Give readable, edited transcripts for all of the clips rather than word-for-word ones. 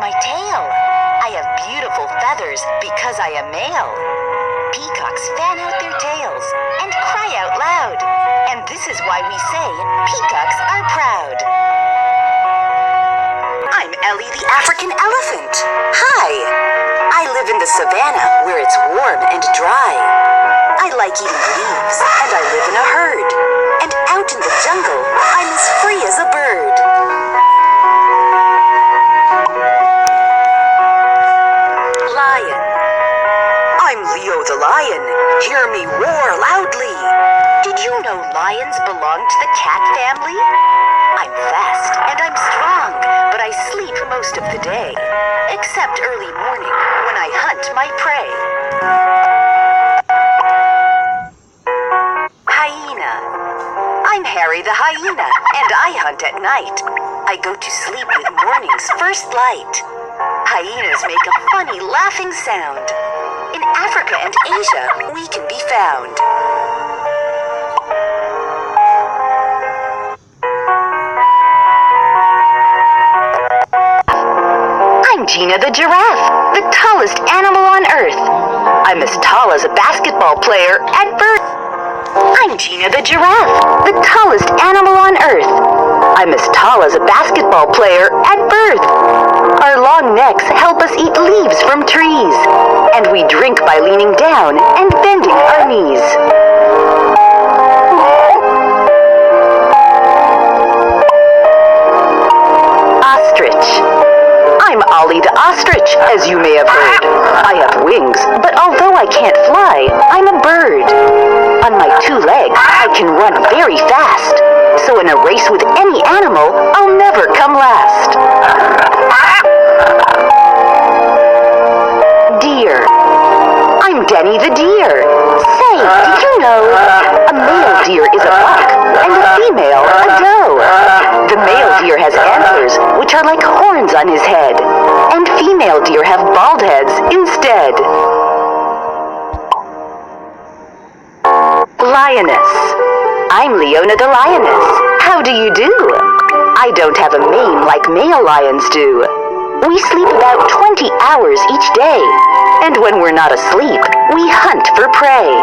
my tail. I have beautiful feathers because I am male. Peacocks fan out their tails and cry out loud. And this is why we say peacocks are proud. I'm Ellie the African elephant. Hi! I live in the savannah where it's warm and dry. I like eating leaves and I live in a herd. And out in the jungle, I'm as free as a bird. Lion. I'm Leo the lion. Hear me roar loudly. Did you know lions belong to the cat family? I'm fast and I'm strong, but I sleep most of the day, except early morning when I hunt my prey. Hyena. I'm Harry the hyena, and I hunt at night. I go to sleep with morning's first light. Hyenas make a funny laughing sound. In Africa and Asia, we can be found. I'm Gina the giraffe, the tallest animal on Earth. I'm as tall as a basketball player at birth. I'm Gina the giraffe, the tallest animal on Earth. I'm as tall as a basketball player at birth. Our long necks help us eat leaves from trees, and we drink by leaning down and bending our knees. Ostrich. I'm Ollie the ostrich, as you may have heard. I have wings, but although I can't fly, I'm a bird. On my two legs, I can run very fast. So in a race with any animal, I'll never come last. Deer. I'm Denny the deer. Say, did you know a male deer is a buck and a female a doe? The male deer has antlers, which are like horns on his head, and female deer have bald heads instead. Lioness. I'm Leona the lioness. How do you do? I don't have a mane like male lions do. We sleep about 20 hours each day, and when we're not asleep, we hunt for prey.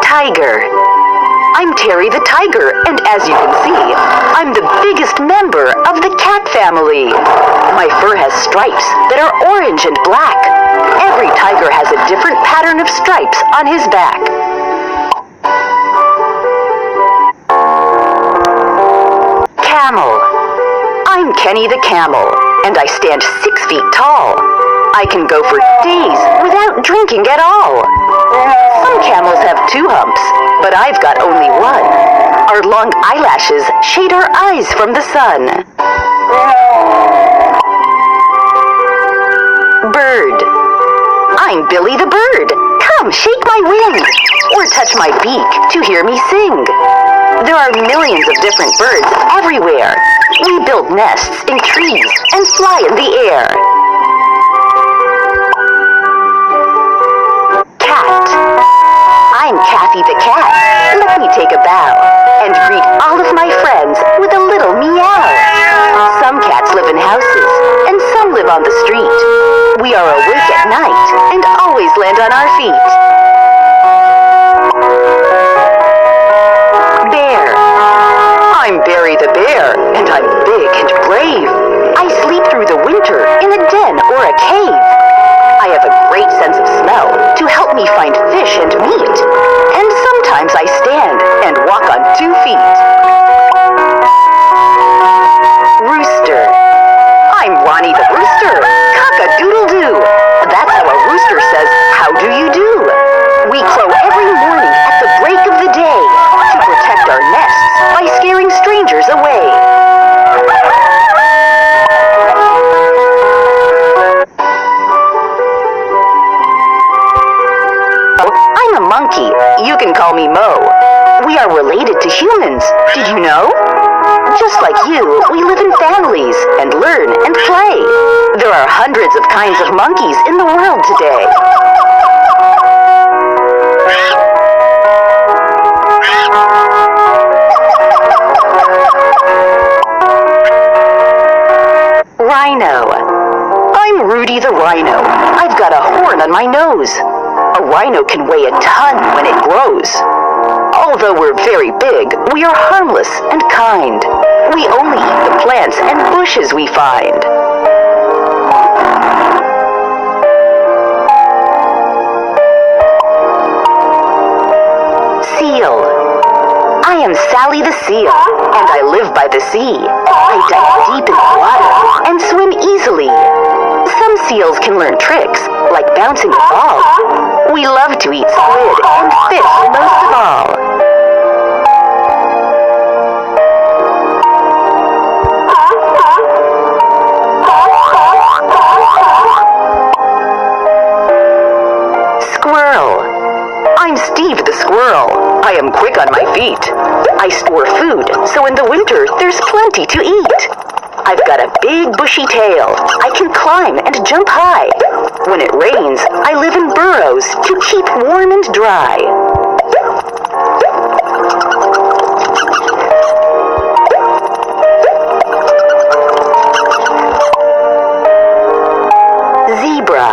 Tiger. I'm Terry the tiger, and as you can see, I'm the biggest member of the cat family. My fur has stripes that are orange and black. Every tiger has a different pattern of stripes on his back. Camel. I'm Kenny the camel, and I stand 6 feet tall. I can go for days without drinking at all. Some camels have 2 humps, but I've got only one. Our long eyelashes shade our eyes from the sun. Bird. I'm Billy the bird. Come, shake my wing, or touch my beak to hear me sing. There are millions of different birds everywhere. We build nests in trees and fly in the air. Cat. I'm Kathy the cat. Let me take a bow and greet all of my friends with a little meow. Some cats live in houses and some live on the street. We are awake at night and always land on our feet. Bear. I'm Barry the bear, and I'm big and brave. I sleep through the winter in a den or a cave. I have a great sense of smell to help me find fish and meat. And sometimes I stand and walk on 2 feet. Rooster. I'm Ronnie the rooster. Cock-a-doodle-doo. That's how a rooster says, "How do you do?" We crow every morning at the break of the day to protect our nests by scaring strangers away. I'm a monkey. You can call me Mo. We are related to humans. Did you know? Just like you, we live in families and learn and play. There are hundreds of kinds of monkeys in the world today. Rhino. I'm Rudy the Rhino. I've got a horn on my nose. A rhino can weigh a ton when it grows. Although we're very big, we are harmless and kind. We only eat the plants and bushes we find. Seal. I am Sally the Seal, and I live by the sea. I dive deep in the water and swim easily. Some seals can learn tricks, like bouncing a ball. We love to eat squid and fish most of all. Squirrel. I'm Steve the Squirrel. I am quick on my feet. I store food, so in the winter there's plenty to eat. I've got a big bushy tail. I can climb and jump high. When it rains, I live in burrows to keep warm and dry. Zebra.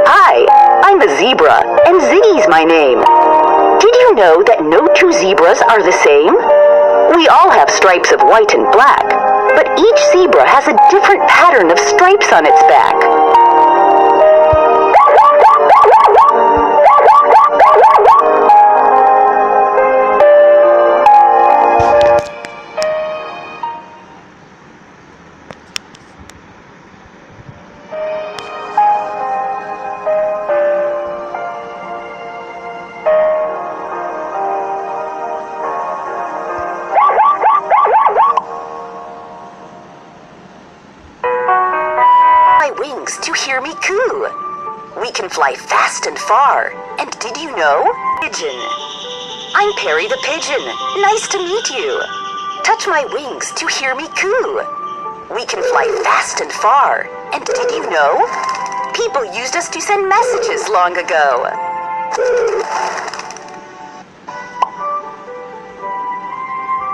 Hi, I'm a zebra, and Ziggy's my name. Did you know that no two zebras are the same? We all have stripes of white and black, but each zebra has a different pattern of stripes on its back. Wings to hear me coo. We can fly fast and far. And did you know? Pigeon. I'm Perry the Pigeon. Nice to meet you. Touch my wings to hear me coo. We can fly fast and far. And did you know? People used us to send messages long ago.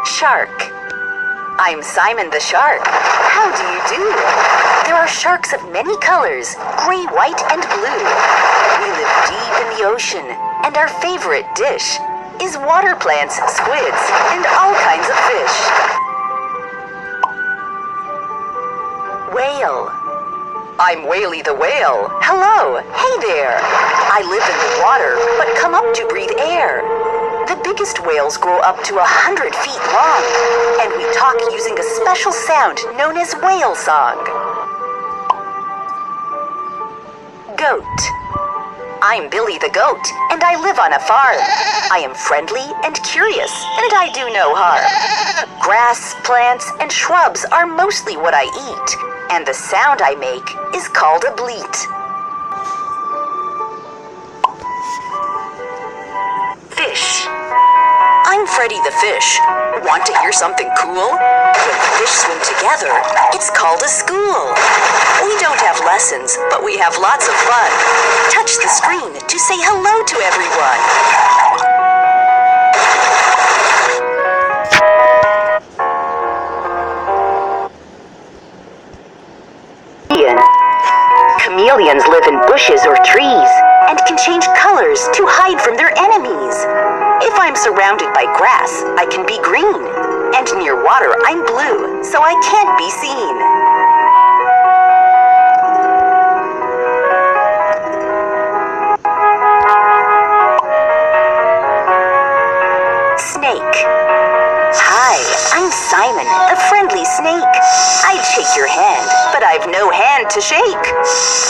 Shark. I'm Simon the Shark. How do you do? There are sharks of many colors, gray, white, and blue. We live deep in the ocean, and our favorite dish is water plants, squids, and all kinds of fish. Whale. I'm Whaley the Whale. Hello. Hey there. I live in the water, but come up to breathe air. The biggest whales grow up to 100 feet long, and we talk using a special sound known as whale song. Goat. I'm Billy the Goat, and I live on a farm. I am friendly and curious, and I do no harm. Grass, plants, and shrubs are mostly what I eat, and the sound I make is called a bleat. Fish. I'm Freddy the Fish. Want to hear something cool? When fish swim together, it's called a school. We don't have lessons, but we have lots of fun. Touch the screen to say hello to everyone. Chameleons live in bushes or trees and can change colors to hide from their enemies. If I'm surrounded by grass, I can be green, and near water I'm blue, so I can't be seen. Snake. Hi, I'm Simon, the friendly snake. I'd shake your hand, but I've no hand to shake.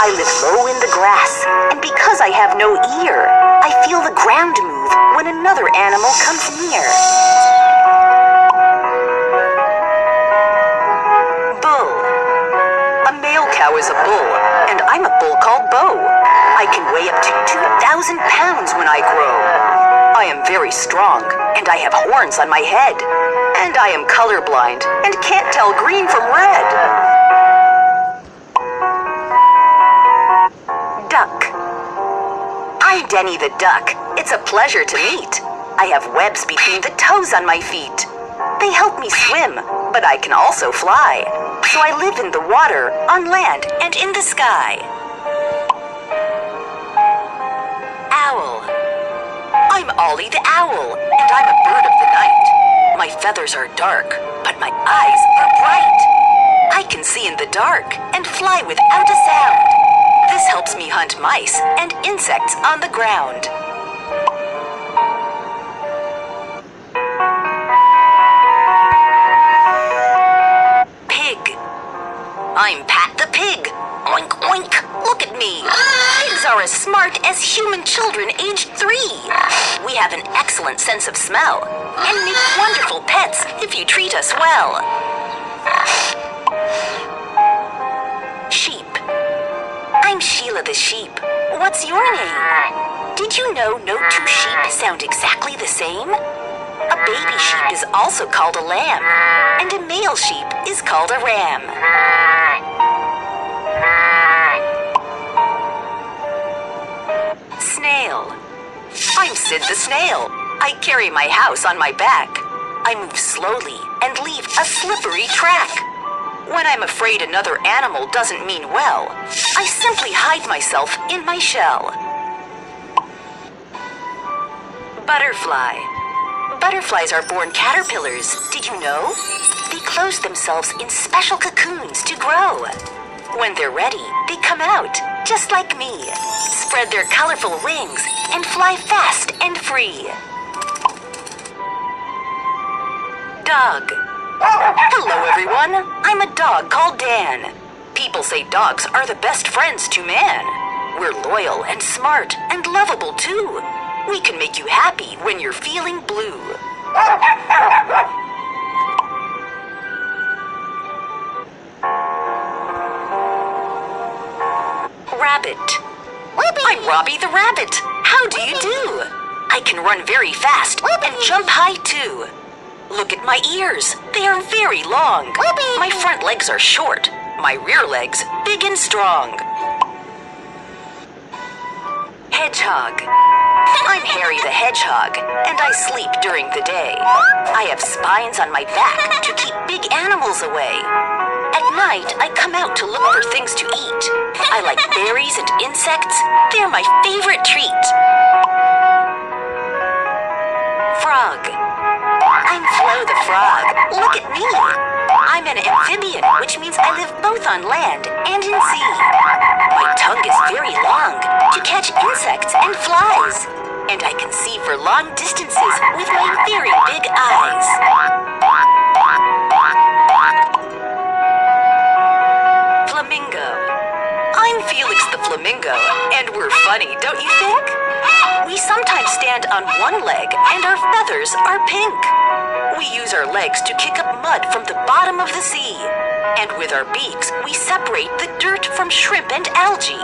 I live low in the grass, and because I have no ear, I feel the ground move when another animal comes near. Bull. A male cow is a bull, and I'm a bull called Bo. I can weigh up to 2,000 pounds when I grow. I am very strong, and I have horns on my head. And I am colorblind and can't tell green from red. Duck. I'm Denny the Duck. It's a pleasure to meet. I have webs between the toes on my feet. They help me swim, but I can also fly. So I live in the water, on land, and in the sky. Owl. I'm Ollie the owl, and I'm a bird of the night. My feathers are dark, but my eyes are bright. I can see in the dark and fly without a sound. This helps me hunt mice and insects on the ground. Pig. I'm Pat the pig. Oink, oink, look at me. Pigs are as smart as human children aged 3. We have an excellent sense of smell and make wonderful pets if you treat us well. Sheep. I'm Sheila the sheep. What's your name? Did you know no two sheep sound exactly the same? A baby sheep is also called a lamb, and a male sheep is called a ram. Snail. I'm Sid the snail. I carry my house on my back. I move slowly and leave a slippery track. When I'm afraid another animal doesn't mean well, I simply hide myself in my shell. Butterfly. Butterflies are born caterpillars, did you know? They close themselves in special cocoons to grow. When they're ready, they come out, just like me, spread their colorful wings, and fly fast and free. Dog. Hello, everyone. I'm a dog called Dan. People say dogs are the best friends to man. We're loyal and smart and lovable, too. We can make you happy when you're feeling blue. Rabbit. I'm Robbie the rabbit. How do you do? I can run very fast and jump high, too. Look at my ears. They are very long. My front legs are short. My rear legs big and strong. Hedgehog. I'm Harry the hedgehog, and I sleep during the day. I have spines on my back to keep big animals away. At night, I come out to look for things to eat. I like berries and insects. They're my favorite treat. Frog. I'm Flo the frog. Look at me. I'm an amphibian, which means I live both on land and in sea. My tongue is very long to catch insects and flies. And I can see for long distances with my very big eyes. Flamingo. I'm Felix the flamingo, and we're funny, don't you think? We sometimes stand on one leg, and our feathers are pink. We use our legs to kick up mud from the bottom of the sea. And with our beaks, we separate the dirt from shrimp and algae.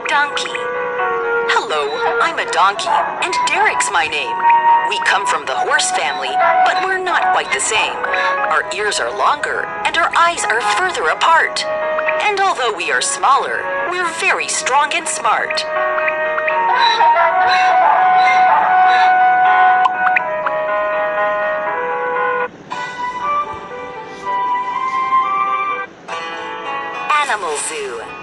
Donkey. Hello, I'm a donkey, and Derek's my name. We come from the horse family, but we're not quite the same. Our ears are longer, and our eyes are further apart. And although we are smaller, we're very strong and smart. Animal Zoo.